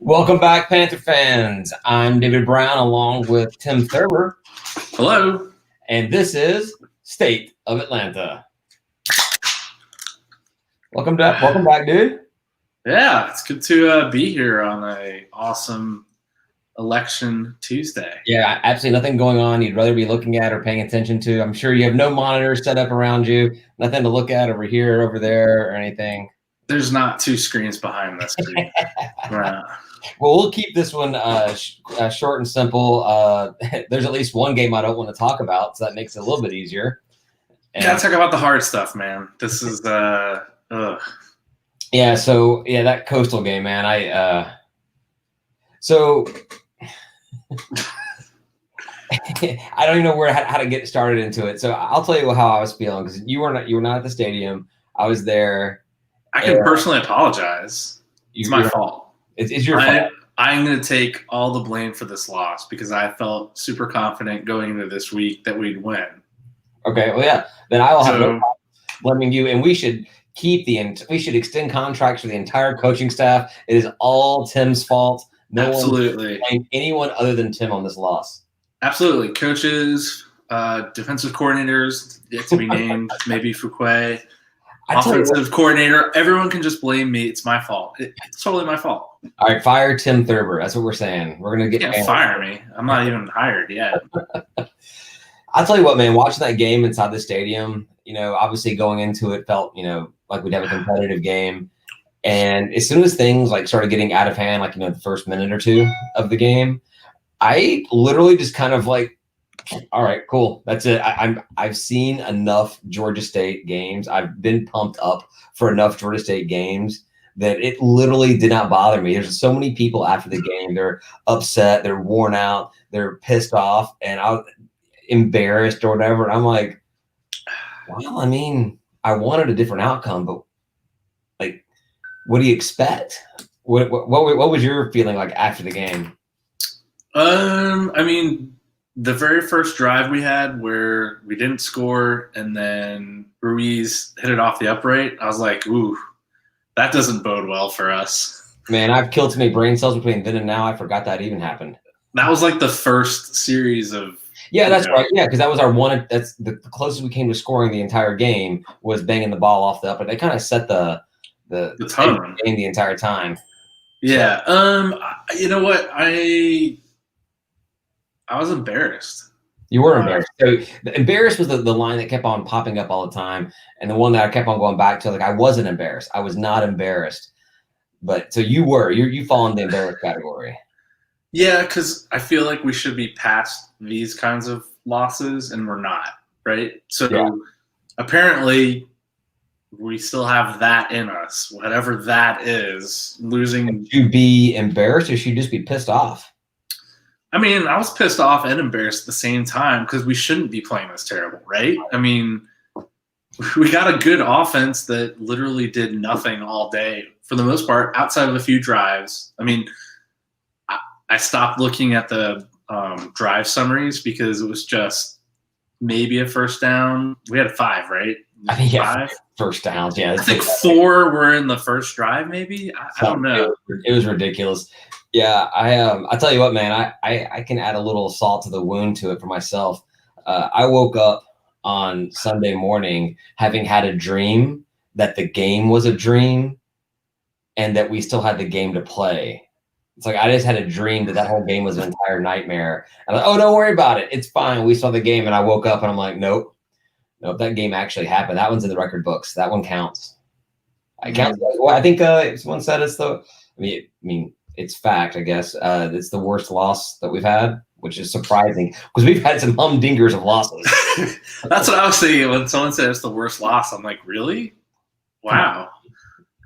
Welcome back, Panther fans. I'm David Brown along with Tim Thurber. Hello. And this is State of Atlanta. Welcome back, dude. Yeah, it's good to be here on a awesome election Tuesday. Yeah, absolutely nothing going on you'd rather be looking at or paying attention to. I'm sure you have no monitors set up around you, nothing to look at over here, over there, or anything. There's not two screens behind this screen. Right. Well, we'll keep this one short and simple. There's at least one game I don't want to talk about, so that makes it a little bit easier. And gotta talk about the hard stuff, man. This is Yeah, so that Coastal game, man. I don't even know how to get started into it. So I'll tell you how I was feeling, because you were not at the stadium. I was there. I can personally apologize. It's my fault. It's your fault. I'm going to take all the blame for this loss because I felt super confident going into this week that we'd win. Okay, well, yeah. Then I will have no problem blaming you, and we should extend contracts for the entire coaching staff. It is all Tim's fault. No Absolutely. one blame anyone other than Tim on this loss. Absolutely. Coaches, defensive coordinators, yet to be named, maybe Fuquay. Offensive coordinator, everyone can just blame me. It's my fault. It's totally my fault. All right, fire Tim Thurber. That's what we're saying. We're going to get. You can't fire me. I'm not even hired yet. I'll tell you what, man, watching that game inside the stadium, obviously going into it felt, like we'd have a competitive game. And as soon as things started getting out of hand, the first minute or two of the game, I literally just kind of all right, cool. That's it. I've seen enough Georgia State games. I've been pumped up for enough Georgia State games that it literally did not bother me. There's so many people after the game. They're upset. They're worn out. They're pissed off, and I'm embarrassed or whatever. And I'm like, well, I wanted a different outcome, but what do you expect? What was your feeling like after the game? The very first drive we had where we didn't score and then Ruiz hit it off the upright, I was like, ooh, that doesn't bode well for us. Man, I've killed too many brain cells between then and now. I forgot that even happened. That was the first series of – Yeah, that's right. Yeah, because that was our one – that's the closest we came to scoring the entire game was banging the ball off the upright. They kind of set the tone game the entire time. Yeah. You know what? I was embarrassed. You were embarrassed. So embarrassed was the line that kept on popping up all the time, and the one that I kept on going back to. I wasn't embarrassed. I was not embarrassed. But so you were. You fall in the embarrassed category. Yeah, because I feel like we should be past these kinds of losses, and we're not, right? So apparently we still have that in us, whatever that is, losing. Should you be embarrassed or should you just be pissed off? I was pissed off and embarrassed at the same time because we shouldn't be playing this terrible, right? We got a good offense that literally did nothing all day for the most part, outside of a few drives. I stopped looking at the drive summaries because it was just maybe a first down. We had 5, right? Five first downs. Yeah, I think 4 were in the first drive. Maybe I don't know. It was ridiculous. Yeah, I tell you what, man, I can add a little salt to the wound to it for myself. I woke up on Sunday morning having had a dream that the game was a dream and that we still had the game to play. It's I just had a dream that whole game was an entire nightmare. I'm like, oh, don't worry about it. It's fine. We saw the game. And I woke up and I'm like, nope, that game actually happened. That one's in the record books. That one counts. I think someone said it's it's fact, I guess. It's the worst loss that we've had, which is surprising because we've had some humdingers of losses. That's what I was thinking when someone said it's the worst loss. I'm like, really? Wow.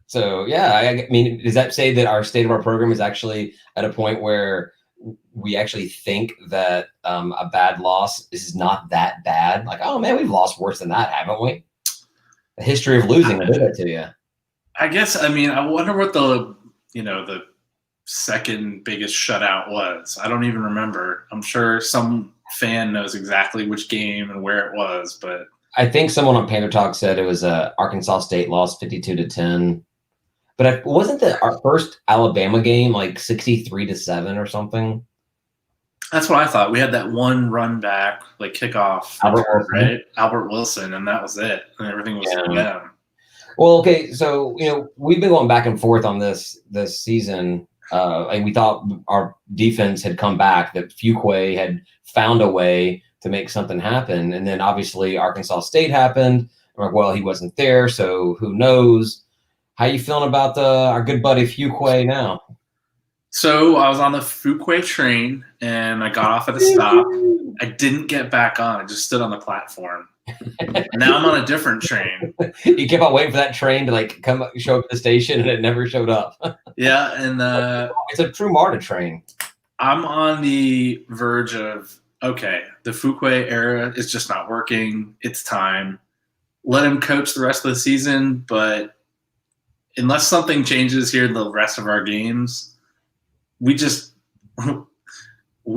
So, yeah, does that say that our state of our program is actually at a point where we actually think that a bad loss is not that bad? Oh, man, we've lost worse than that, haven't we? The history of losing will do that to you. I guess, I wonder what the second biggest shutout was. I don't even remember. I'm sure some fan knows exactly which game and where it was, but I think someone on Panther Talk said it was Arkansas State lost 52-10. But wasn't our first Alabama game like 63-7 or something? That's what I thought. We had that one run back, like kickoff Albert return, Wilson. right? Albert Wilson, and that was it. And everything was them. Well, okay, so we've been going back and forth on this season. And we thought our defense had come back, that Fuquay had found a way to make something happen. And then obviously Arkansas State happened. We're like, well, he wasn't there, so who knows? How you feeling about our good buddy Fuquay now? So I was on the Fuquay train, and I got off at a stop. I didn't get back on. I just stood on the platform. Now I'm on a different train. You kept on waiting for that train to like come show up at the station, and it never showed up. Yeah, and it's a true MARTA train. I'm on the verge of, okay, the Fuquay era is just not working. It's time. Let him coach the rest of the season, but unless something changes here in the rest of our games, we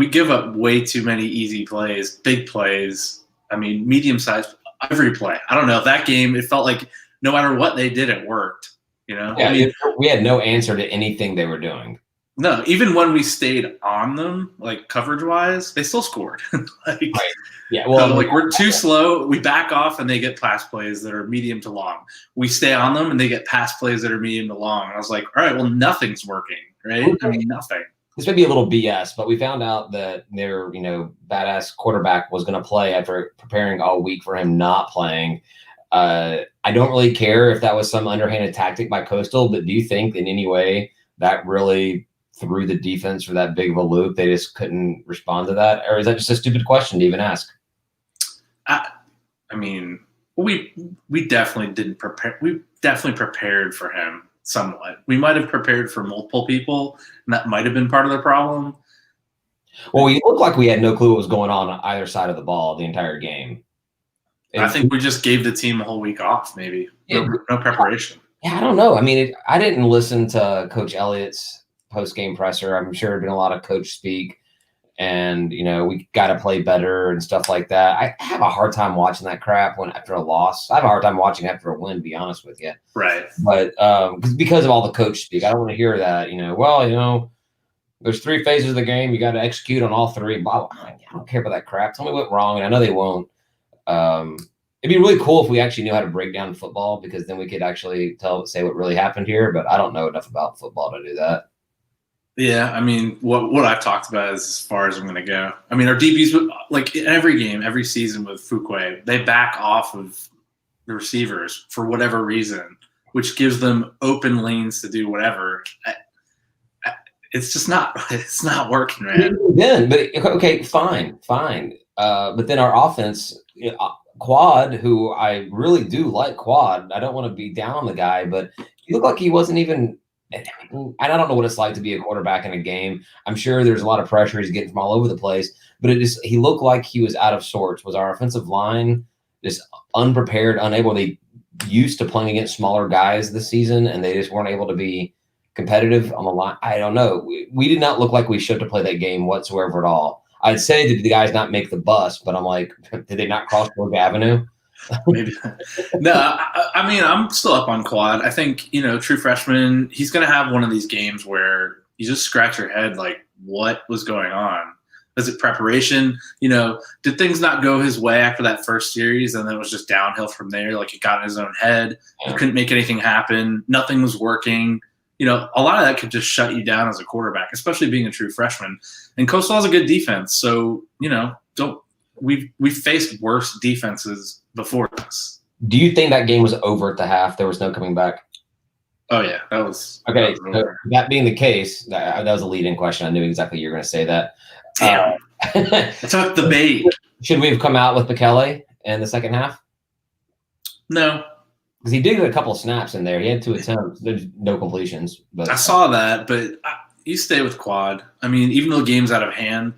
give up way too many easy plays, big plays. I mean, medium-sized, every play. I don't know. That game, it felt like no matter what they did, it worked. Yeah, I mean, we had no answer to anything they were doing. No, even when we stayed on them, like coverage-wise, they still scored. Right. Yeah, well, so, like we're too slow. We back off, and they get pass plays that are medium to long. We stay on them, and they get pass plays that are medium to long. And I was like, all right, well, nothing's working, right? I mean, nothing. This may be a little BS, but we found out that their, badass quarterback was going to play after preparing all week for him not playing. I don't really care if that was some underhanded tactic by Coastal, but do you think in any way that really threw the defense for that big of a loop? They just couldn't respond to that? Or is that just a stupid question to even ask? I mean, we definitely didn't prepare. We definitely prepared for him somewhat. We might have prepared for multiple people, and that might have been part of the problem. Well, we looked like we had no clue what was going on either side of the ball the entire game. I think we just gave the team a whole week off, maybe. No preparation. Yeah, I don't know. I mean, I didn't listen to Coach Elliott's post-game presser. I'm sure there had been a lot of coach speak, and, we got to play better and stuff like that. I have a hard time watching that crap after a loss. I have a hard time watching after a win, to be honest with you. Right. But because of all the coach speak, I don't want to hear that, there's 3 phases of the game. You got to execute on all 3. I don't care about that crap. Tell me what went wrong, and I know they won't. It'd be really cool if we actually knew how to break down football, because then we could actually say what really happened here. But I don't know enough about football to do that. Yeah, I mean, what I've talked about is as far as I'm going to go. I mean, our DBs, like in every game, every season with Fuquay, they back off of the receivers for whatever reason, which gives them open lanes to do whatever. It's just not working, man. Then, but okay, fine. But then our offense, Quad, who I really do like Quad. I don't want to be down on the guy, but he looked like he wasn't even. I don't know what it's like to be a quarterback in a game. I'm sure there's a lot of pressure he's getting from all over the place, but he looked like he was out of sorts. Was our offensive line just unprepared, unable? They used to playing against smaller guys this season, and they just weren't able to be competitive on the line. I don't know. We did not look like we should to play that game whatsoever at all. I'd say that the guys not make the bus, but I'm like, did they not cross Brook Avenue? Maybe. No, I mean, I'm still up on Quad. I think, true freshman, he's going to have one of these games where you just scratch your head like, what was going on? Was it preparation? Did things not go his way after that first series, and then it was just downhill from there? Like, he got in his own head. He couldn't make anything happen. Nothing was working. A lot of that could just shut you down as a quarterback, especially being a true freshman. And Coastal has a good defense, so we've faced worse defenses before this. Do you think that game was over at the half? There was no coming back. Oh yeah, that was okay. That being the case, that was a lead-in question. I knew exactly you were going to say that. Damn. I took the bait. Should we have come out with Bekele in the second half? No. Because he did get a couple of snaps in there. He had 2 attempts. There's no completions. But I saw that, but you stay with Quad. I mean, even though the game's out of hand,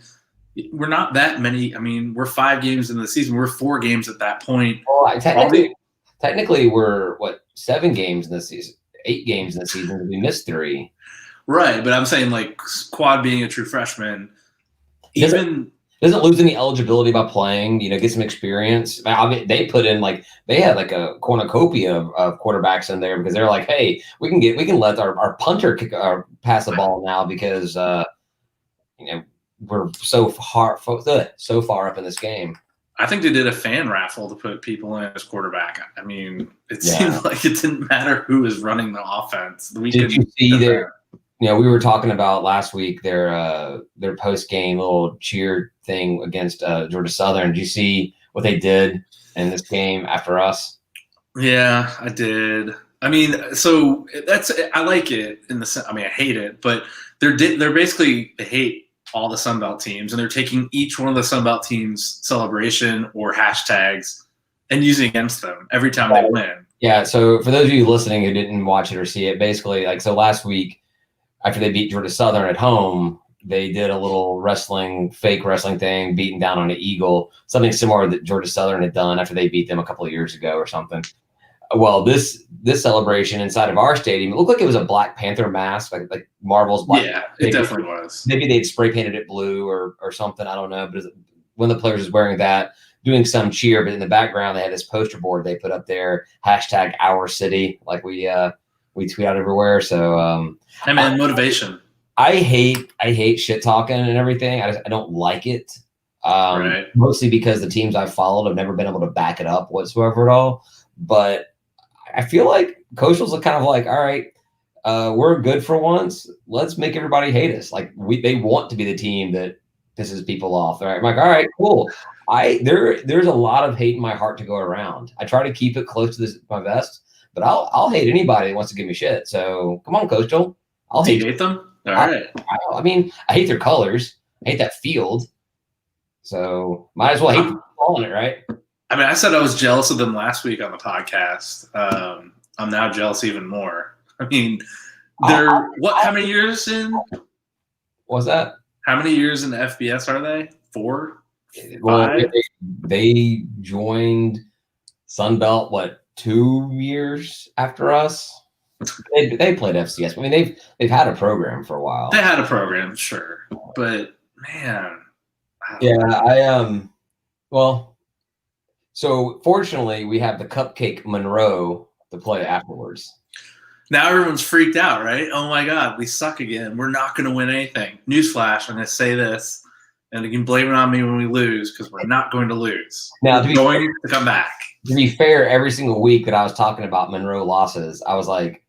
we're not that many. I mean, we're 5 games into the season. We're 4 games at that point. Well, technically we're, 7 games in the season, 8 games in the season. We missed 3. Right, but I'm saying, like, Quad being a true freshman, doesn't lose any eligibility by playing, get some experience. I mean, they put in they had like a cornucopia of quarterbacks in there because they're like, hey, we can let our punter pass the ball now because we're so far up in this game. I think they did a fan raffle to put people in as quarterback. I mean, it seemed like it didn't matter who was running the offense. Did you see their? We were talking about last week their post game little cheer thing against Georgia Southern. Did you see what they did in this game after us? Yeah, I did. I mean, so I like it in the sense. I mean, I hate it, but they're basically they hate all the Sunbelt teams, and they're taking each one of the Sunbelt teams' celebration or hashtags and using against them every time they win. Yeah. So for those of you listening who didn't watch it or see it, basically, so last week after they beat Georgia Southern at home, they did a little fake wrestling thing, beating down on an eagle, something similar that Georgia Southern had done after they beat them a couple of years ago or something. Well, this celebration inside of our stadium, it looked like it was a Black Panther mask, like Marvel's Black Panther. Yeah, it definitely was. Maybe they'd spray painted it blue or something. I don't know. But one of the players was wearing that, doing some cheer, but in the background they had this poster board they put up there, hashtag Our City, like we tweet out everywhere. So motivation. I hate shit talking and everything. I don't like it. Right. Mostly because the teams I've followed have never been able to back it up whatsoever at all. But I feel like Coastal's kind of like, all right, we're good for once. Let's make everybody hate us. Like they want to be the team that pisses people off. All right. I'm like, all right, cool. There's a lot of hate in my heart to go around. I try to keep it close to my vest, but I'll hate anybody that wants to give me shit. So come on, Coastal. I'll hate them. All right. I mean, I hate their colors. I hate that field. So might as well hate the ball in it, right? I mean, I said I was jealous of them last week on the podcast. I'm now jealous even more. I mean, they're how many years in? What's that? How many years in the FBS are they? 4? Well, 5? they joined Sunbelt, 2 years after us? They played FCS. I mean, they've had a program for a while. They had a program, sure. But, man. Yeah, well, so fortunately, we have the Cupcake Monroe to play afterwards. Now everyone's freaked out, right? Oh my God, we suck again. We're not going to win anything. Newsflash, I'm going to say this, and you can blame it on me when we lose because we're not going to lose. Now, we're going to come back. To be fair, every single week that I was talking about Monroe losses, I was like,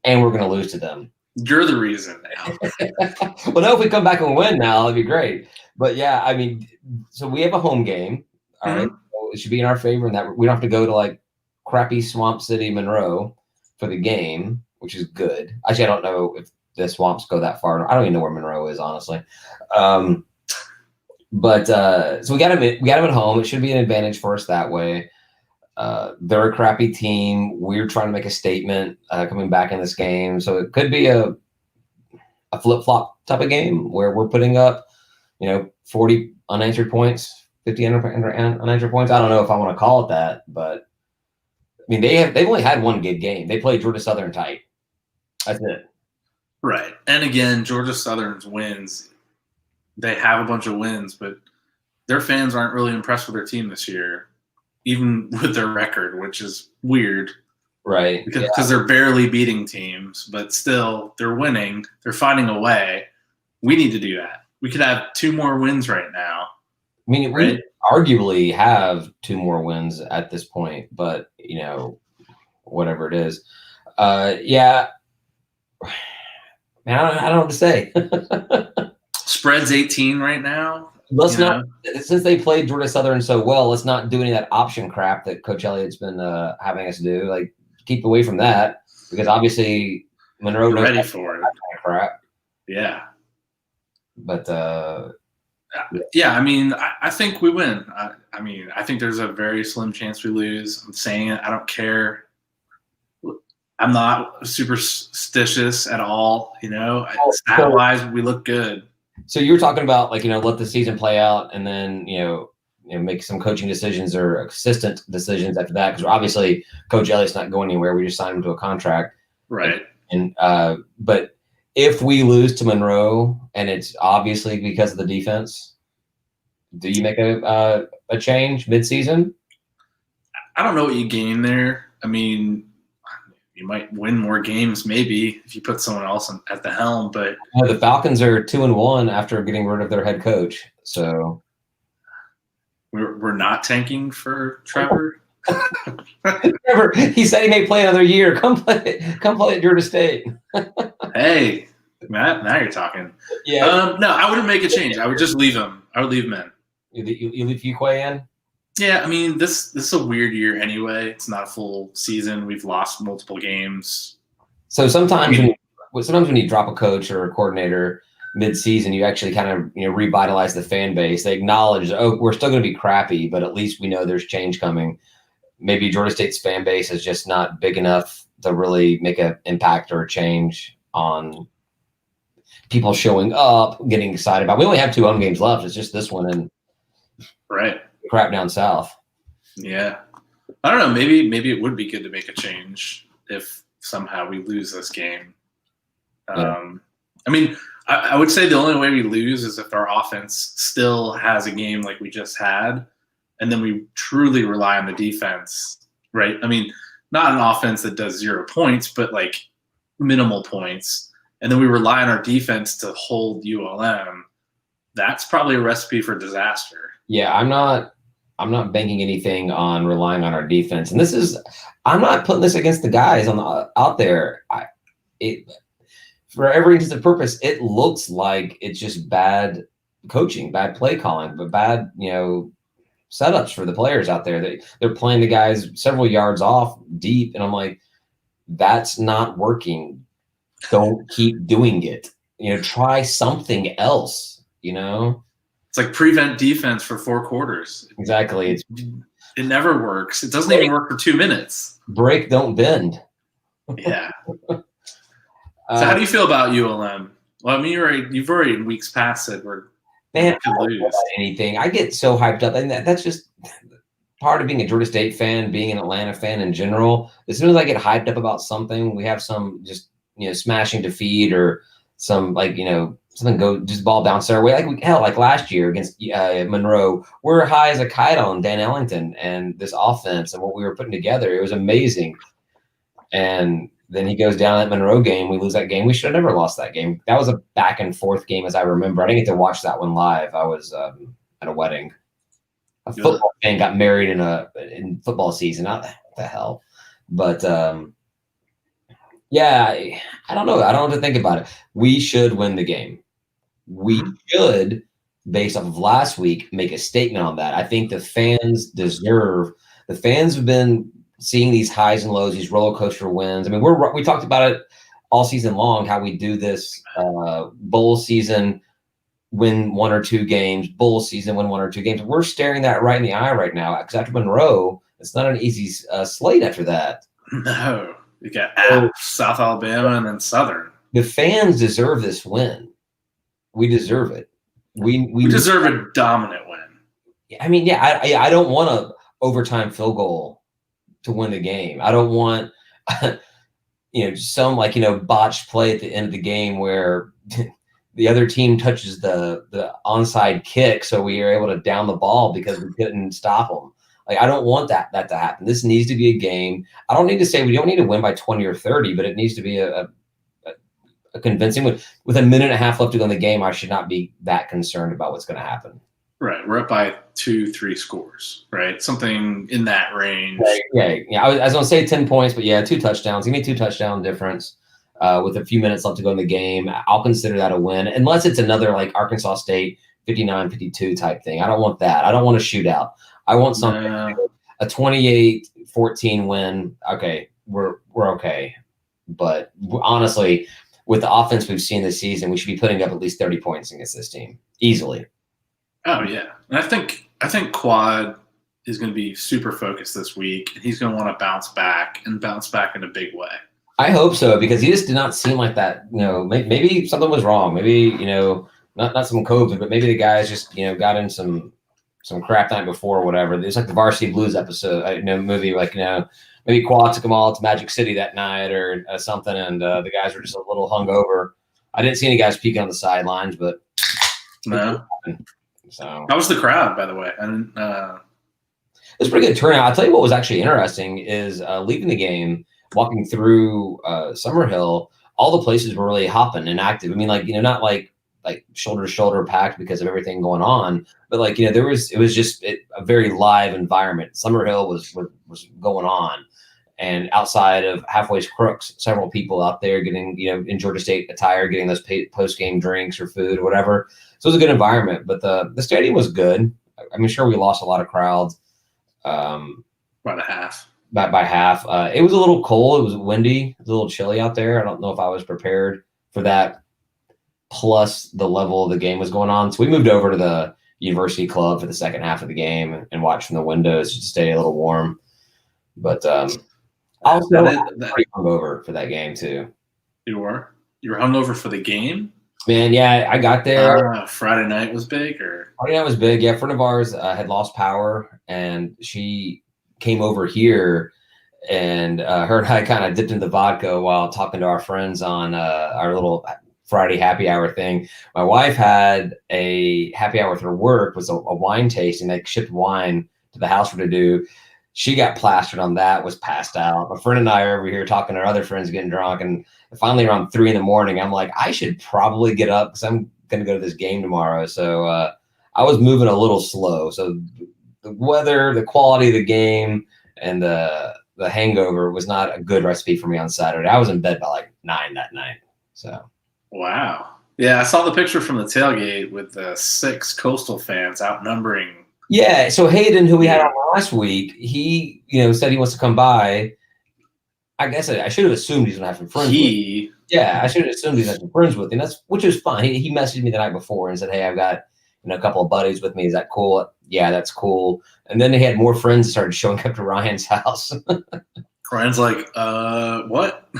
and we're going to lose to them. You're the reason now. Well, no, if we come back and win now, that'd be great. But yeah, I mean, so we have a home game. All right. So it should be in our favor in that we don't have to go to crappy Swamp City, Monroe for the game, which is good. Actually, I don't know if the Swamps go that far. I don't even know where Monroe is, honestly. But so we got them at home. It should be an advantage for us that way. They're a crappy team. We're trying to make a statement coming back in this game. So it could be a flip-flop type of game where we're putting up, 40 unanswered points, 50 unanswered points. I don't know if I want to call it that, but I mean, they've only had one good game. They played Georgia Southern tight. That's it. Right. And again, Georgia Southern's wins, they have a bunch of wins, but their fans aren't really impressed with their team this year, even with their record, which is weird. Right. Because they're barely beating teams, but still they're winning. They're finding a way. We need to do that. We could have 2 more wins right now. I mean, we arguably have 2 more wins at this point, but whatever it is. Yeah. Man, I don't know what to say. Spread's 18 right now. Let's not, since they played Georgia Southern so well, let's not do any of that option crap that Coach Elliott's been having us do. Keep away from that because obviously Monroe knows ready for it. Crap. Yeah. But yeah, I mean, I think we win. I mean, I think there's a very slim chance we lose. I'm saying it. I don't care. I'm not superstitious at all. Stat-wise, we look good. So you were talking about let the season play out and then make some coaching decisions or assistant decisions after that because obviously Coach Elliott's not going anywhere. We just signed him to a contract, right? And but if we lose to Monroe and it's obviously because of the defense, Do you make a change midseason? I don't know what you gain there. I mean, you might win more games maybe if you put someone else at the helm, but The Falcons are 2-1 after getting rid of their head coach. So we're not tanking for Trevor. Trevor, he said he may play another year. Come play at Georgia State. Hey, Matt, now you're talking. Yeah. No, I wouldn't make a change. I would just leave him. I would leave him in. You leave Fuquay in? Yeah, I mean, this is a weird year anyway. It's not a full season. We've lost multiple games. So sometimes when you drop a coach or a coordinator mid-season, you actually kind of revitalize the fan base. They acknowledge, we're still going to be crappy, but at least we know there's change coming. Maybe Georgia State's fan base is just not big enough to really make an impact or a change on people showing up, getting excited about. We only have 2 home games left. It's just this one and right crap down south. Yeah, I don't know. Maybe it would be good to make a change if somehow we lose this game. I mean, I would say the only way we lose is if our offense still has a game like we just had, and then we truly rely on the defense, right? I mean, not an offense that does 0 points, but like minimal points, and then we rely on our defense to hold ULM. That's probably a recipe for disaster. Yeah, I'm not banking anything on relying on our defense, and I'm not putting this against the guys out there. For every intended purpose, it looks like it's just bad coaching, bad play calling, but bad setups for the players out there. They're playing the guys several yards off deep, and I'm like, that's not working. Don't keep doing it. Try something else. It's like prevent defense for 4 quarters. Exactly. It never works. It doesn't even work for 2 minutes. Break, don't bend. Yeah. So how do you feel about ULM? Well, I mean, you've already in weeks past said we're I don't know about anything. I get so hyped up, and that's just part of being a Georgia State fan, being an Atlanta fan in general. As soon as I get hyped up about something, we have some just smashing defeat or some something go just ball bounce our way. Like last year against Monroe, we're high as a kite on Dan Ellington and this offense and what we were putting together. It was amazing. And then he goes down that Monroe game. We lose that game. We should have never lost that game. That was a back and forth game, as I remember. I didn't get to watch that one live. I was at a wedding. A football fan got married in football season. What the hell? But yeah, I don't know. I don't have to think about it. We should win the game. We should, based off of last week, make a statement on that. I think the fans have been seeing these highs and lows, these roller coaster wins. I mean, we talked about it all season long, how we do this bowl season, win 1 or 2 games, bowl season, win 1 or 2 games. We're staring that right in the eye right now because after Monroe, it's not an easy slate after that. No, you got App, South Alabama, and then Southern. The fans deserve this win. We deserve it. We deserve a dominant win. I mean, yeah, I don't want a overtime field goal to win the game. I don't want, some botched play at the end of the game where the other team touches the onside kick, so we are able to down the ball because we couldn't stop them. I don't want that to happen. This needs to be a game. I don't need to say we don't need to win by 20 or 30, but it needs to be a convincing win. With a minute and a half left to go in the game, I should not be that concerned about what's going to happen. Right. We're up by 2-3 scores, right? Something in that range. Yeah. I was going to say 10 points, but yeah, 2 touchdowns. Give me 2 touchdown difference with a few minutes left to go in the game. I'll consider that a win, unless it's another like Arkansas State 59-52 type thing. I don't want that. I don't want a shootout. I want something a 28-14 win. Okay, we're okay. But honestly, with the offense we've seen this season, we should be putting up at least 30 points against this team easily. Oh yeah, and I think Quad is going to be super focused this week, and he's going to want to bounce back in a big way. I hope so, because he just did not seem like that. Maybe something was wrong. Maybe not some COVID, but maybe the guys just got in some crap night before or whatever. It's like the Varsity Blues episode, movie. Maybe Quad took them all to Magic City that night or something, and the guys were just a little hungover. I didn't see any guys peeking on the sidelines, but no. So How was the crowd, by the way? And it was a pretty good turnout. I'll tell you what was actually interesting is leaving the game, walking through Summerhill, all the places were really hopping and active. I mean, like, not like shoulder to shoulder packed because of everything going on, but like, it was just a very live environment. Summerhill was going on. And outside of Halfway's Crooks, several people out there getting, in Georgia State attire, getting those post-game drinks or food or whatever. So it was a good environment, but the stadium was good. I'm sure we lost a lot of crowds. By a half. By half. It was a little cold. It was windy. It was a little chilly out there. I don't know if I was prepared for that. Plus the level of the game was going on. So we moved over to the University Club for the second half of the game and watched from the windows to stay a little warm. But I was pretty hungover for that game too. You were hungover for the game? Man, yeah, I got there. Friday night was big, or Friday night was big. Yeah, a friend of ours had lost power, and she came over here, and her and I kind of dipped into the vodka while talking to our friends on our little Friday happy hour thing. My wife had a happy hour with her work, was a wine tasting. They shipped wine to the house for to do. She got plastered on that, was passed out. My friend and I are over here talking to our other friends getting drunk. And finally around 3 a.m, I'm like, I should probably get up because I'm going to go to this game tomorrow. So I was moving a little slow. So the weather, the quality of the game, and the hangover was not a good recipe for me on Saturday. I was in bed by like 9 that night. So. Wow. Yeah, I saw the picture from the tailgate with the 6 Coastal fans outnumbering. Yeah, so Hayden, who we had on last week, he, said he wants to come by. I guess I should have assumed he's gonna have some friends with. Yeah, I should have assumed he's gonna have some friends with him. Which is fine. He messaged me the night before and said, "Hey, I've got a couple of buddies with me. Is that cool?" Yeah, that's cool. And then he had more friends that started showing up to Ryan's house. Ryan's like, what?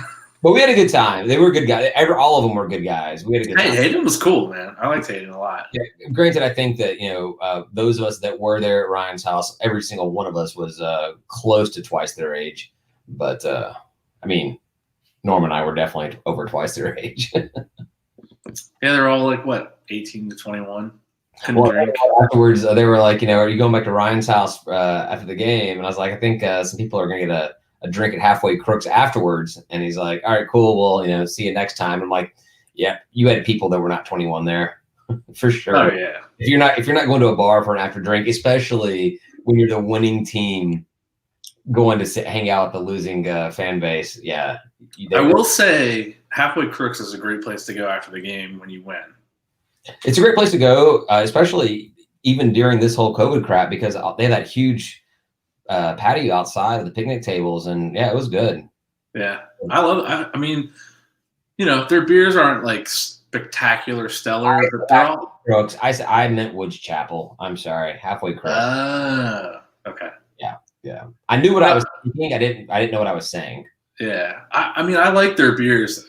But we had a good time. They were good guys. All of them were good guys. We had a good time. Hayden was cool, man. I liked Hayden a lot. Yeah, granted, I think that, those of us that were there at Ryan's house, every single one of us was close to twice their age. But, Norm and I were definitely over twice their age. Yeah, they're all like, what, 18 to 21? Well, afterwards, they were like, are you going back to Ryan's house after the game? And I was like, I think some people are going to get a drink at Halfway Crooks afterwards. And he's like, all right, cool. Well, see you next time. I'm like, yeah, you had people that were not 21 there for sure. Oh yeah. If you're not going to a bar for an after drink, especially when you're the winning team going to hang out with the losing fan base. Yeah. I will say Halfway Crooks is a great place to go after the game when you win. It's a great place to go, especially even during this whole COVID crap, because they have that huge patio outside with the picnic tables, and yeah, it was good. Yeah, I love it. I mean, their beers aren't like spectacular, stellar. Crooks. I meant Woods Chapel. I'm sorry, Halfway Crooks. Okay. Yeah. I knew what I was thinking. I didn't know what I was saying. Yeah, I mean, I like their beers.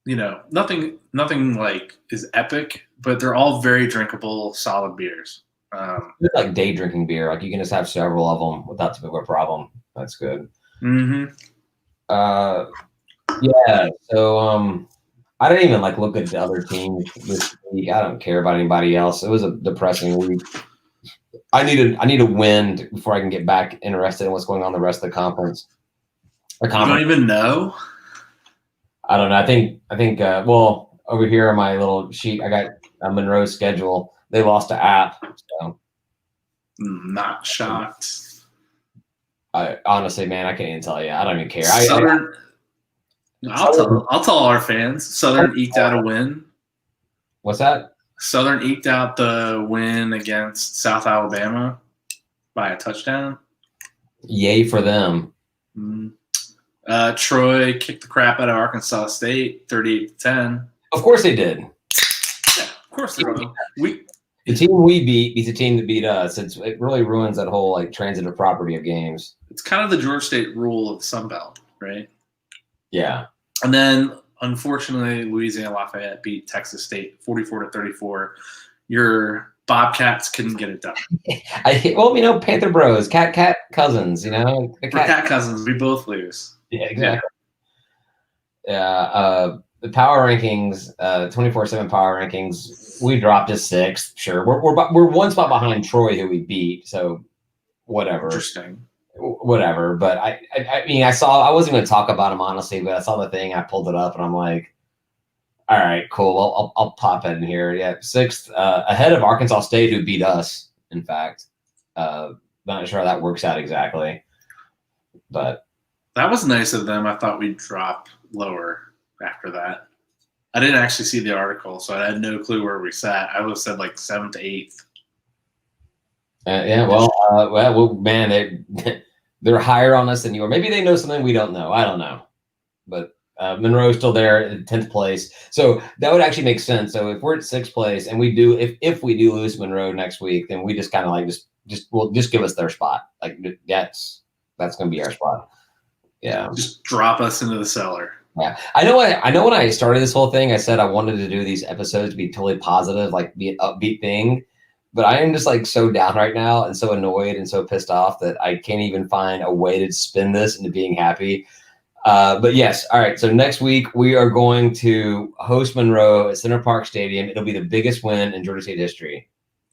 Nothing like is epic, but they're all very drinkable, solid beers. It's like day drinking beer. Like you can just have several of them without too big of a problem. That's good. Mm-hmm. Yeah. So I didn't even look at the other teams this week. I don't care about anybody else. It was a depressing week. I need a win before I can get back interested in what's going on in the rest of the conference. You don't even know? I don't know. I think. Well, over here on my little sheet, I got a Monroe schedule. They lost to App, so not shocked. I honestly, man, I can't even tell you. I don't even care. Southern. I'll tell our fans. Southern eked out a win. What's that? Southern eked out the win against South Alabama by a touchdown. Yay for them. Troy kicked the crap out of Arkansas State, 38-10. Of course they did. Yeah, of course they did. The team we beat beats the team that beat us. It really ruins that whole transitive property of games. It's kind of the Georgia State rule of the Sun Belt, right? Yeah. And then, unfortunately, Louisiana Lafayette beat Texas State 44-34. Your Bobcats couldn't get it done. Panther Bros, cat cousins, We're cat cousins. We both lose. Yeah, exactly. Yeah. the power rankings, 24/7 power rankings, we dropped to 6th. Sure, we're one spot behind Troy, who we beat. So whatever. Interesting. Whatever. But I mean, I wasn't going to talk about him honestly, but I saw the thing, I pulled it up, and I'm like, all right, cool. I'll pop it in here. Yeah, 6th, ahead of Arkansas State, who beat us. In fact, not sure how that works out exactly, but that was nice of them. I thought we'd drop lower after that. I didn't actually see the article, so I had no clue where we sat. I would have said like 7th to 8th. Yeah, well, man, they're higher on us than you are. Maybe they know something we don't know. I don't know, but Monroe's still there in 10th place, so that would actually make sense. So if we're at 6th place and we do, if we do lose Monroe next week, then we just kind of like just give us their spot. Like that's going to be our spot. Yeah, just drop us into the cellar. Yeah, I know when I started this whole thing, I said I wanted to do these episodes to be totally positive, like be an upbeat thing. But I am just like so down right now and so annoyed and so pissed off that I can't even find a way to spin this into being happy. But yes, all right. So next week we are going to host Monroe at Center Park Stadium. It'll be the biggest win in Georgia State history.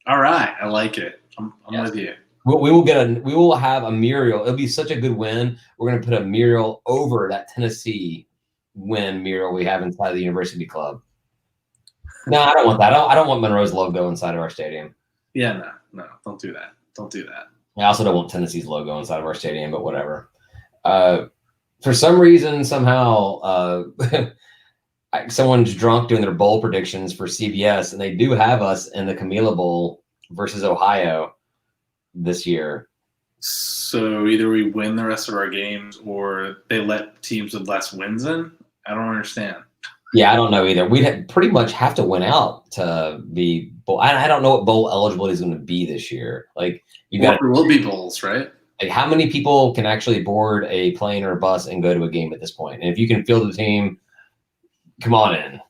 All right, I like it. I'm with you. We will have a mural. It'll be such a good win. We're going to put a mural over that Tennessee win mural we have inside the University Club. No, I don't want that. I don't want Monroe's logo inside of our stadium. Yeah, no, don't do that. Don't do that. I also don't want Tennessee's logo inside of our stadium, but whatever. For some reason, somehow, someone's drunk doing their bowl predictions for CBS, and they do have us in the Camila Bowl versus Ohio this year. So either we win the rest of our games or they let teams with less wins in? I don't understand. Yeah, I don't know either. We'd pretty much have to win out to be bowl. I don't know what bowl eligibility is going to be this year. Like there will be bowls, right? Like how many people can actually board a plane or a bus and go to a game at this point? And if you can field the team, come on in.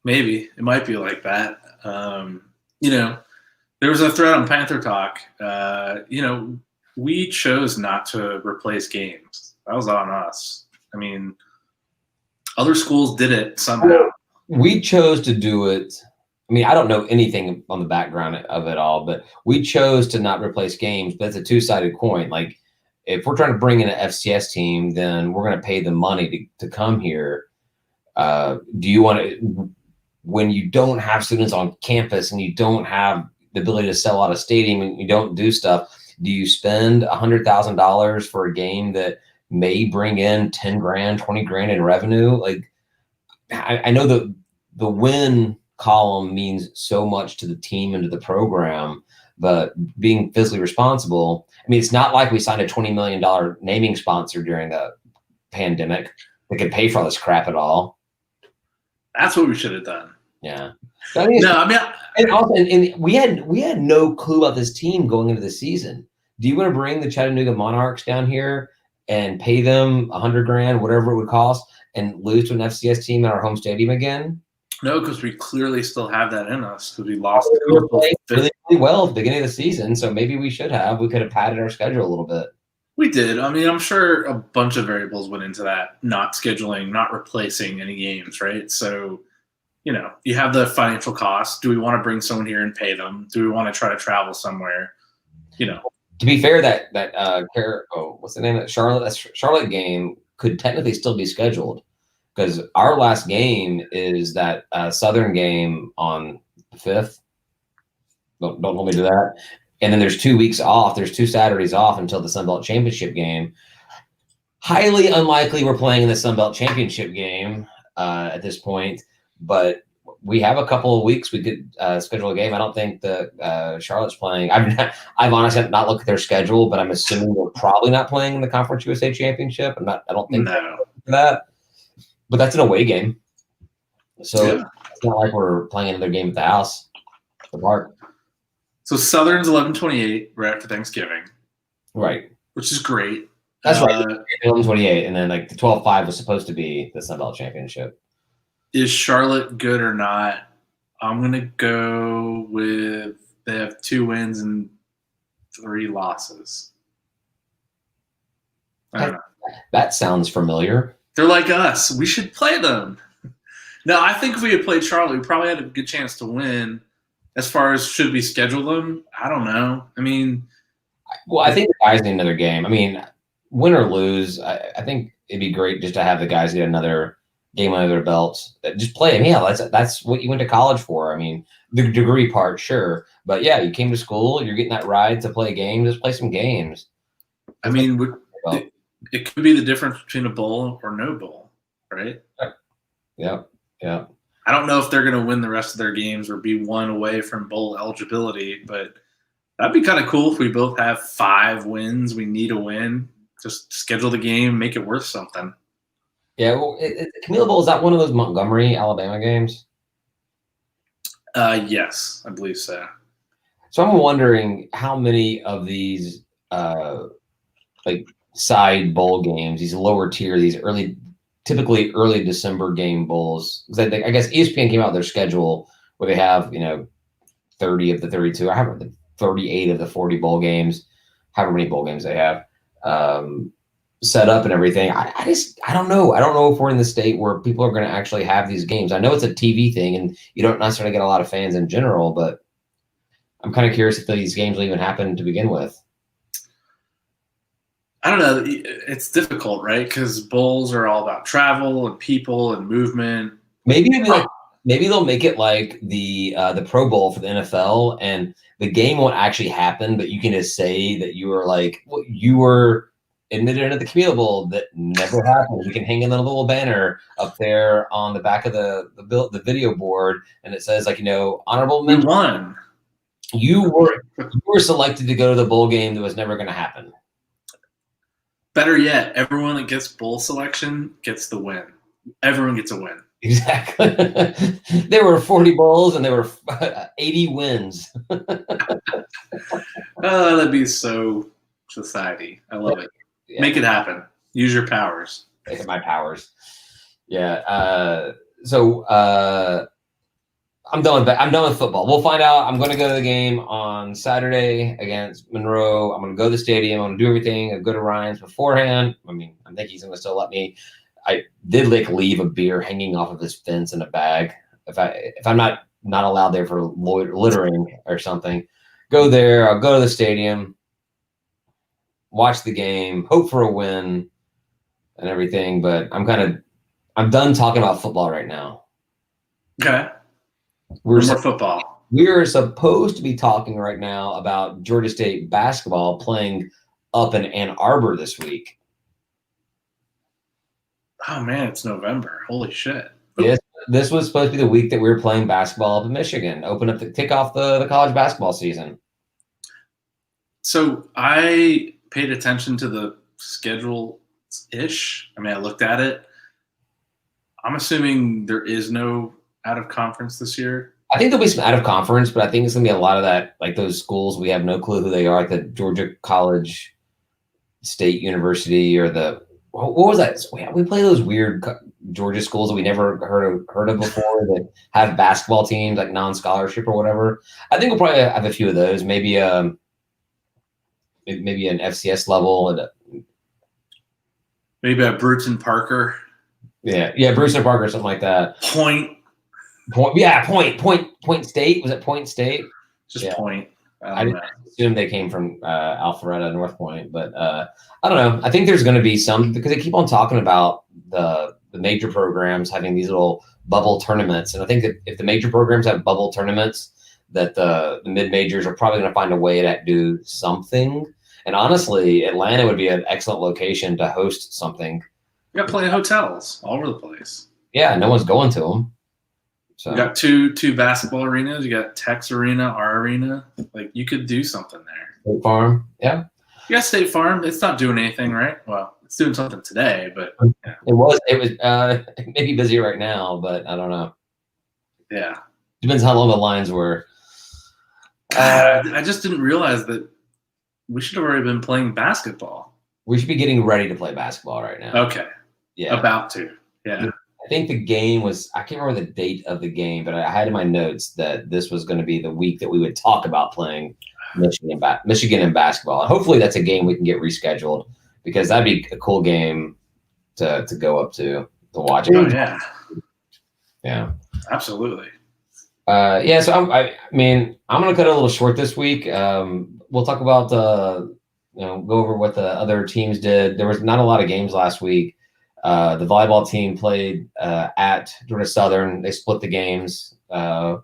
Maybe it might be like that. There was a thread on Panther Talk. We chose not to replace games. That was on us. I mean, other schools did it somehow. We chose to do it. I mean, I don't know anything on the background of it all, but we chose to not replace games. But it's a two-sided coin. Like, if we're trying to bring in an FCS team, then we're going to pay them money to come here. Do you want to, when you don't have students on campus and you don't have the ability to sell out a stadium and you don't do stuff, do you spend $100,000 for a game that may bring in 10 grand, 20 grand in revenue? Like, I know the win column means so much to the team and to the program, but being fiscally responsible, I mean, it's not like we signed a $20 million naming sponsor during the pandemic that could pay for all this crap at all. That's what we should have done. Yeah. And we had no clue about this team going into the season. Do you want to bring the Chattanooga Monarchs down here and pay them $100 grand, whatever it would cost, and lose to an FCS team at our home stadium again? No, because we clearly still have that in us because we lost. We were playing really, really well at the beginning of the season, so maybe we should have. We could have padded our schedule a little bit. We did. I mean, I'm sure a bunch of variables went into that, not scheduling, not replacing any games, right? So, you have the financial cost. Do we want to bring someone here and pay them? Do we want to try to travel somewhere? To be fair, what's the name of it? Charlotte game could technically still be scheduled because our last game is that Southern game on the 5th. Don't hold me to that. And then there's 2 weeks off. There's 2 Saturdays off until the Sun Belt Championship game. Highly unlikely we're playing in the Sun Belt Championship game at this point, but we have a couple of weeks we could schedule a game. I don't think the Charlotte's playing. I've honestly not looked at their schedule, but I'm assuming they're probably not playing in the Conference USA Championship. I don't think that, but that's an away game. So It's not like we're playing another game at the house, the park. So Southern's 11-28 right after Thanksgiving. Right. Which is great. That's right. 11-28, and then like the 12-5 was supposed to be the Sun Belt Championship. Is Charlotte good or not? I'm going to go with they have 2 wins and 3 losses. I don't know. That sounds familiar. They're like us. We should play them. No, I think if we had played Charlotte, we probably had a good chance to win. As far as should we schedule them, I don't know. I mean, well, I think the guys need another game. I mean, win or lose, I think it'd be great just to have the guys get another game under their belts. Just play them. Yeah, that's what you went to college for. I mean, the degree part, sure, but yeah, you came to school. You're getting that ride to play games. Just play some games. I mean, it could be the difference between a bowl or no bowl, right? Yeah. I don't know if they're going to win the rest of their games or be one away from bowl eligibility, but that'd be kind of cool if we both have 5 wins. We need a win. Just schedule the game, make it worth something. Yeah, well, Camille Bowl, is that one of those Montgomery, Alabama games? Yes, I believe so. So I'm wondering how many of these like side bowl games, these lower tier, these typically early December game bowls. Because I guess ESPN came out with their schedule where they have 30 of the 32, I have 38 of the 40 bowl games, however many bowl games they have set up and everything. I don't know. I don't know if we're in the state where people are going to actually have these games. I know it's a TV thing and you don't necessarily get a lot of fans in general, but I'm kind of curious if these games will even happen to begin with. I don't know. It's difficult, right? Because bowls are all about travel and people and movement. Maybe they'll make it like the Pro Bowl for the NFL, and the game won't actually happen, but you can just say that you were admitted into the Camille Bowl. That never happened. You can hang in a little banner up there on the back of the video board, and it says honorable mention. We won. You were selected to go to the bowl game that was never going to happen. Better yet, everyone that gets bowl selection gets the win. Everyone gets a win. Exactly. There were 40 bowls and there were 80 wins. Oh, that'd be so society. I love it. Yeah. Make it happen. Use your powers. Make it my powers. Yeah. So I'm done with football. We'll find out. I'm going to go to the game on Saturday against Monroe. I'm going to go to the stadium. I'm going to do everything. I'll go to Ryan's beforehand. I mean, I think he's going to still let me. I did leave a beer hanging off of his fence in a bag. If I'm not allowed there for littering or something, go there. I'll go to the stadium, watch the game, hope for a win and everything. But I'm done talking about football right now. Okay. More football. We're supposed to be talking right now about Georgia State basketball playing up in Ann Arbor this week. Oh man, it's November. Holy shit. Yes, this was supposed to be the week that we were playing basketball up in Michigan, kick off the college basketball season. So I paid attention to the schedule-ish. I mean, I looked at it. I'm assuming there is no out of conference this year. I think there'll be some out of conference, but I think it's gonna be a lot of that, like those schools we have no clue who they are, like the Georgia College State University or what was that? We play those weird Georgia schools that we never heard of before that have basketball teams like non-scholarship or whatever. I think we'll probably have a few of those. Maybe an FCS level. Maybe a Bruton Parker. Yeah, Bruton Parker, something like that. Point State. Was it Point State? Just Point. I didn't assume they came from Alpharetta, North Point, but I don't know. I think there's going to be some, because they keep on talking about the major programs having these little bubble tournaments, and I think that if the major programs have bubble tournaments, that the mid majors are probably going to find a way to do something. And honestly, Atlanta would be an excellent location to host something. You got plenty of hotels all over the place. Yeah, no one's going to them. So you got two basketball arenas. You got Tex Arena, our arena. Like, you could do something there. State Farm, yeah. You got State Farm. It's not doing anything, right? Well, it's doing something today, but yeah. It was maybe busy right now, but I don't know. Yeah, depends how long the lines were. I just didn't realize that we should have already been playing basketball. We should be getting ready to play basketball right now. Okay. Yeah. About to. Yeah. I think the game was, I can't remember the date of the game, but I had in my notes that this was going to be the week that we would talk about playing Michigan in basketball. And hopefully that's a game we can get rescheduled, because that'd be a cool game to go up to watch. Oh, yeah. Yeah. Absolutely. Yeah. So I mean, I'm going to cut it a little short this week. We'll talk about go over what the other teams did. There was not a lot of games last week. The volleyball team played at Georgia Southern. They split the games, 1-1,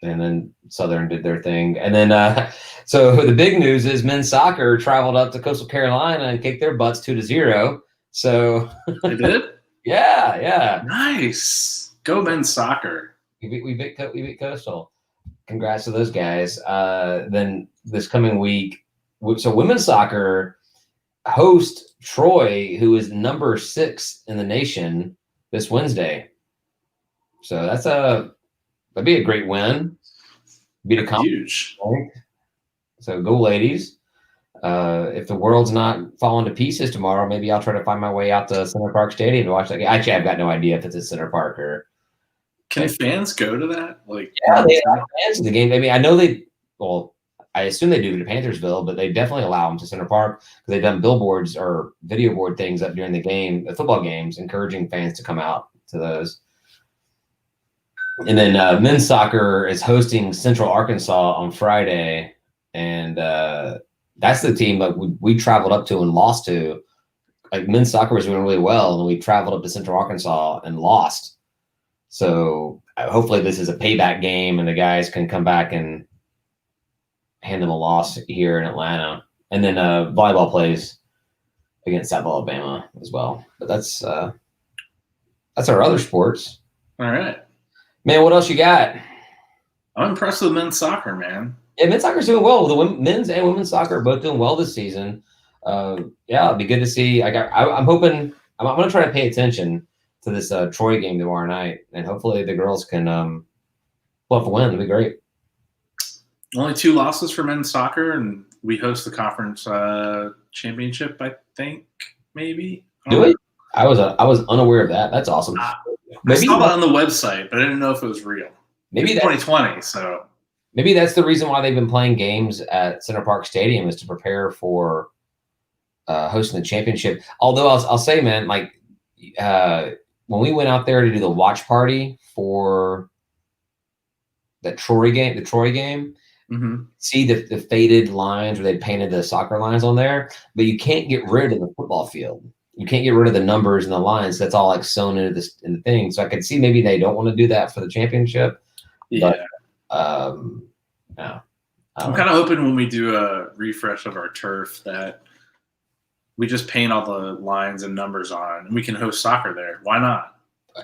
and then Southern did their thing. And then, so the big news is men's soccer traveled up to Coastal Carolina and kicked their butts 2-0. So They did? yeah. Nice. Go men's soccer. We beat Coastal. Congrats to those guys. Then this coming week, so women's soccer host Troy, who is number 6 in the nation this Wednesday. So that'd be a great win. Beat a Huge. So go ladies. If the world's not falling to pieces tomorrow, maybe I'll try to find my way out to Center Park Stadium to watch that game. Actually, I've got no idea if it's at Center Park or. Can fans go to that? Like, yeah, they have fans to the game. I mean, I know I assume they do to Panthersville, but they definitely allow them to Center Park because they've done billboards or video board things up during the football games, encouraging fans to come out to those. And then men's soccer is hosting Central Arkansas on Friday, and that's the team that we traveled up to and lost to. Like men's soccer was doing really well, and we traveled up to Central Arkansas and lost. So hopefully this is a payback game, and the guys can come back and hand them a loss here in Atlanta. And then volleyball plays against South Alabama as well. But that's our other sports. All right. Man, what else you got? I'm impressed with men's soccer, man. Yeah, men's soccer's doing well. The men's and women's soccer are both doing well this season. Yeah, it'll be good to see. I'm hoping I'm going to try to pay attention to this Troy game tomorrow night, and hopefully the girls can pull off a win. It'll be great. Only 2 losses for men's soccer, and we host the conference championship, I think, maybe. Do we? I was unaware of that. That's awesome. Maybe I saw that on the website, but I didn't know if it was real. Maybe it's 2020, so maybe that's the reason why they've been playing games at Center Park Stadium is to prepare for hosting the championship. Although I'll say, man, like when we went out there to do the watch party for the Troy game, mm-hmm. See the faded lines where they painted the soccer lines on there, but you can't get rid of the football field. You can't get rid of the numbers and the lines. That's all like sewn into in the thing. So I could see maybe they don't want to do that for the championship. Yeah. But, no. I'm kind of hoping when we do a refresh of our turf that we just paint all the lines and numbers on, and we can host soccer there. Why not?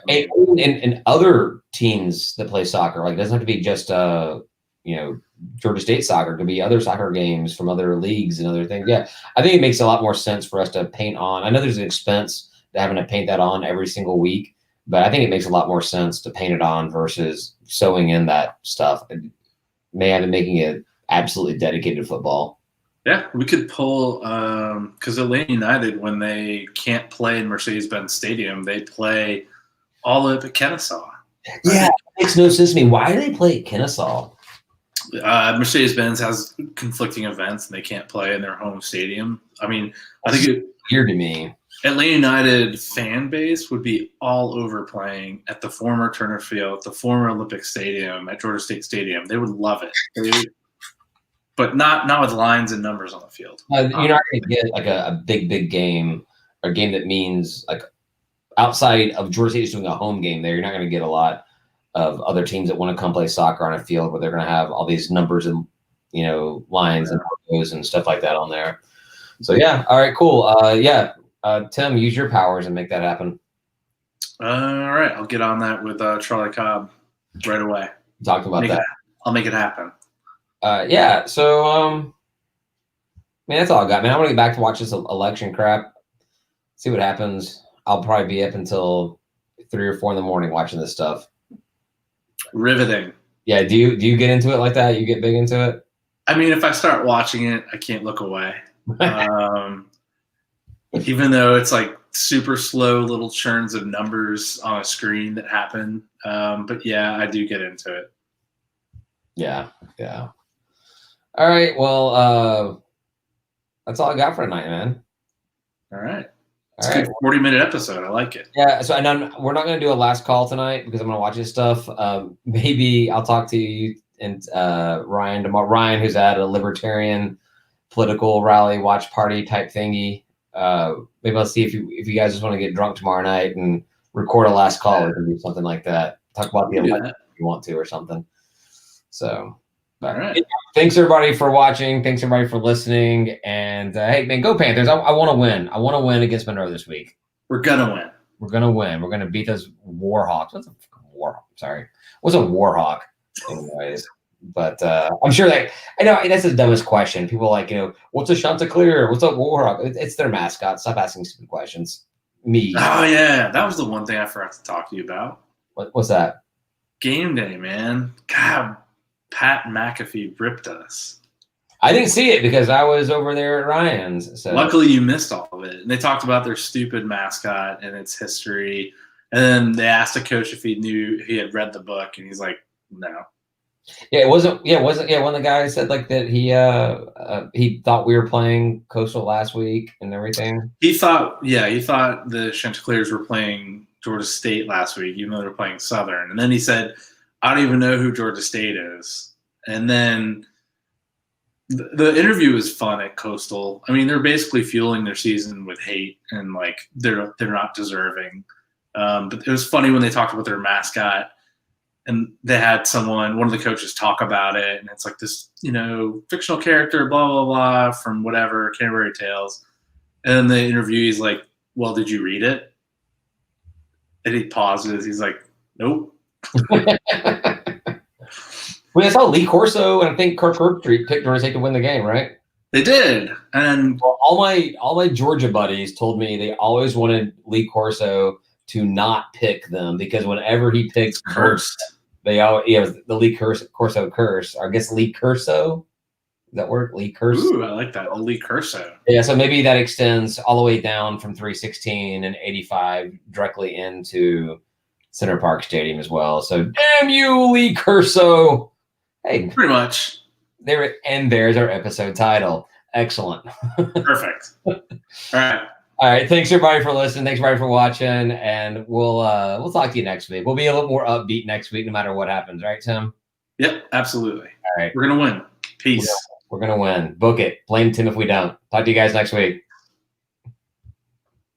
And other teams that play soccer, like it doesn't have to be just Georgia State soccer. It could be other soccer games from other leagues and other things. Yeah, I think it makes a lot more sense for us to paint on. I know there's an expense to having to paint that on every single week, but I think it makes a lot more sense to paint it on versus sewing in that stuff. It may have been making it absolutely dedicated to football. Yeah, we could pull because Atlanta United, when they can't play in Mercedes-Benz Stadium, they play all up at Kennesaw. Yeah, it makes no sense to me. Why do they play at Kennesaw? Mercedes-Benz has conflicting events, and they can't play in their home stadium. I mean, I think it's weird to me. Atlanta United fan base would be all over playing at the former Turner Field, the former Olympic Stadium, at Georgia State Stadium. They would love it. But not with lines and numbers on the field. You're not going to get like a big game, or a game that means like outside of Georgia State is doing a home game there. You're not going to get a lot of other teams that want to come play soccer on a field where they're going to have all these numbers and lines and logos and stuff like that on there. So yeah, all right, cool. Tim, use your powers and make that happen. All right, I'll get on that with Charlie Cobb right away. Talked about that. I'll make it happen. So man, that's all I got, man. I want to get back to watch this election crap, see what happens. I'll probably be up until 3 or 4 in the morning watching this stuff. Riveting. Yeah. Do you get into it like that? You get big into it? I mean, if I start watching it, I can't look away. Even though it's like super slow little churns of numbers on a screen that happen. But yeah, I do get into it. Yeah. All right. Well, that's all I got for tonight, man. All right. It's a good 40-minute episode. I like it. Yeah. So, and we're not going to do a last call tonight because I'm going to watch this stuff. Maybe I'll talk to you and Ryan tomorrow. Ryan, who's at a libertarian political rally watch party type thingy. Maybe I'll see if you guys just want to get drunk tomorrow night and record a last call or do something like that. Talk about the election if you want to or something. So, all right. Thanks everybody for watching. Thanks everybody for listening. And hey, man, go Panthers! I want to win. I want to win against Monroe this week. We're gonna win. We're gonna win. We're gonna beat those Warhawks. What's a Warhawk? Sorry, what's a Warhawk? Anyways. But I'm sure that I know that's the dumbest question. People are like, what's a Chanticleer? What's a Warhawk? It's their mascot. Stop asking stupid questions. Me. Oh yeah, that was the one thing I forgot to talk to you about. What's that? Game day, man. God, Pat McAfee ripped us. I didn't see it because I was over there at Ryan's. So luckily, you missed all of it. And they talked about their stupid mascot and its history. And then they asked the coach if he knew he had read the book, and he's like, no. Yeah, it wasn't. One of the guys said like that he thought we were playing Coastal last week and everything. He thought the Chanticleers were playing Georgia State last week, even though they're playing Southern. And then he said, I don't even know who Georgia State is. And then the interview was fun at Coastal. I mean, they're basically fueling their season with hate and like they're not deserving. But it was funny when they talked about their mascot. And they had one of the coaches talk about it, and it's like this, fictional character, blah, blah, blah, from whatever, Canterbury Tales. And the interviewee's like, well, did you read it? And he pauses. He's like, nope. Well, I saw Lee Corso and I think Kirk Herbstreit picked Georgia State to win the game, right? They did. And all my Georgia buddies told me they always wanted Lee Corso to not pick them because whenever he picks cursed. They all the Lee Corso curse. Or I guess Lee Curso. Is that word? Lee Curso. Ooh, I like that. Lee Curso. Yeah, so maybe that extends all the way down from 316 and 85 directly into Center Park Stadium as well. So damn you, Lee Curso. Hey, pretty much. There's our episode title. Excellent. Perfect. All right. Thanks everybody for listening. Thanks everybody for watching, and we'll talk to you next week. We'll be a little more upbeat next week, no matter what happens, right, Tim? Yep, absolutely. All right, we're gonna win. Peace. We're gonna win. Book it. Blame Tim if we don't. Talk to you guys next week.